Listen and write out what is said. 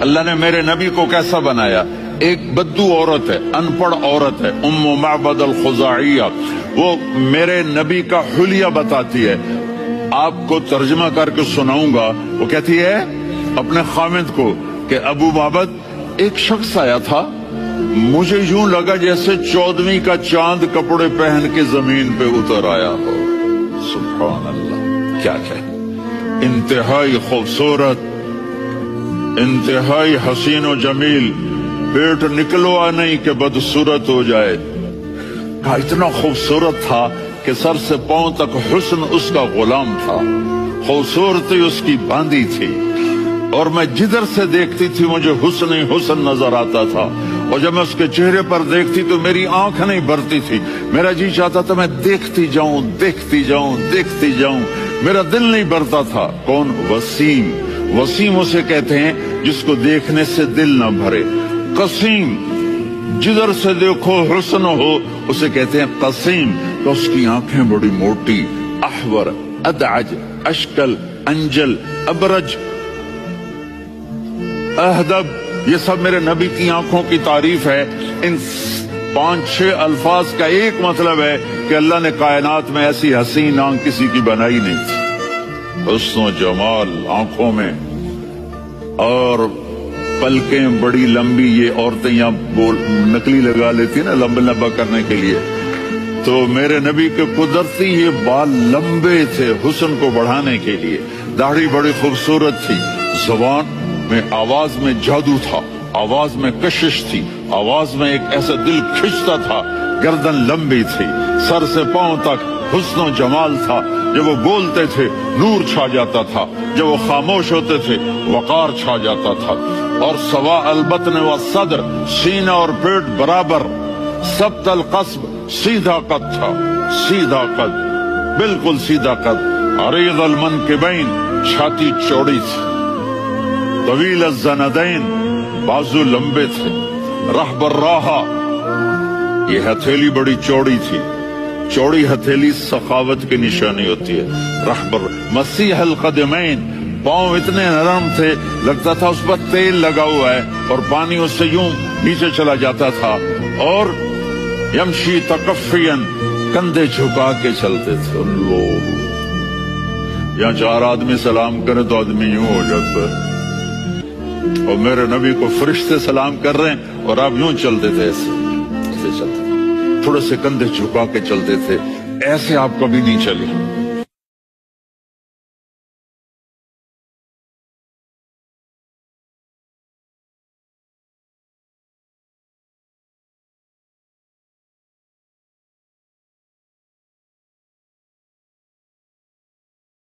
اللہ نے میرے نبی کو کیسا بنایا؟ ایک بدو عورت ہے، انپڑھ عورت ہے، ام معبد الخزاعیہ، وہ میرے نبی کا حلیہ بتاتی ہے. آپ کو ترجمہ کر کے سناؤں گا. وہ کہتی ہے اپنے خامد کو کہ ابو معبد، ایک شخص آیا تھا، مجھے یوں لگا جیسے 14ویں کا چاند کپڑے پہن کے زمین پہ اتر آیا ہو. سبحان اللہ، کیا کہے، انتہائی خوبصورت، انتہائی حسین و جمیل، پیٹ نکلوا نہیں کہ بدصورت ہو جائے. کہا اتنا خوبصورت تھا کہ سر سے پاؤں تک حسن اس کا غلام تھا، خوبصورتی اس کی باندھی تھی، اور میں جدھر سے دیکھتی تھی مجھے حسن ہی حسن نظر آتا تھا، اور جب میں اس کے چہرے پر دیکھتی تو میری آنکھ نہیں بھرتی تھی، میرا جی چاہتا تھا میں دیکھتی جاؤں دیکھتی جاؤں دیکھتی جاؤں، میرا دل نہیں بھرتا تھا. کون؟ وسیم. وسیم اسے کہتے ہیں جس کو دیکھنے سے دل نہ بھرے. قسیم، جدھر سے دیکھو حسن ہو اسے کہتے ہیں قسیم. تو اس کی آنکھیں بڑی موٹی، احور، ادعج، اشکل، انجل، ابرج، اہدب، یہ سب میرے نبی کی آنکھوں کی تعریف ہے. ان 5-6 الفاظ کا ایک مطلب ہے کہ اللہ نے کائنات میں ایسی حسین آنکھ کسی کی بنائی نہیں تھی. حسن و جمال آنکھوں میں، اور پلکیں بڑی لمبی. یہ عورتیں یہاں نکلی لگا لیتی نا لمبا لمبا کرنے کے لیے، تو میرے نبی کے قدرتی یہ بال لمبے تھے حسن کو بڑھانے کے لیے. داڑھی بڑی خوبصورت تھی. زبان میں، آواز میں جادو تھا، آواز میں کشش تھی، آواز میں ایک ایسا دل کھنچتا تھا. گردن لمبی تھی، سر سے پاؤں تک حسن و جمال تھا. جب وہ بولتے تھے نور چھا جاتا تھا، جب وہ خاموش ہوتے تھے وقار چھا جاتا تھا. اور سوا البطن و صدر، سینہ اور پیٹ برابر. سبت القصب، سیدھا قد تھا، سیدھا قد، بالکل سیدھا قد. عریض المنکبین، چھاتی چوڑی تھی. طویل الزندین، بازو لمبے تھے. رحب الراحہ، یہ ہتھیلی بڑی چوڑی تھی. چوڑی ہتھیلی سخاوت کی نشانی ہوتی ہے. رحب مسیح القدمین، پاؤں اتنے نرم تھے لگتا تھا اس پر تیل لگا ہوا ہے، اور پانی اس سے یوں نیچے چلا جاتا تھا. اور یمشی تکفین، کندھے جھکا کے چلتے تھے. اللہ، یہاں 4 آدمی سلام کریں تو آدمی یوں ہو جاتا ہے. اور میرے نبی کو فرشتے سلام کر رہے ہیں اور آپ یوں چلتے تھے، ایسے چلتے، تھوڑے سے کندھے جھکا کے چلتے تھے. ایسے آپ کبھی نہیں چلے.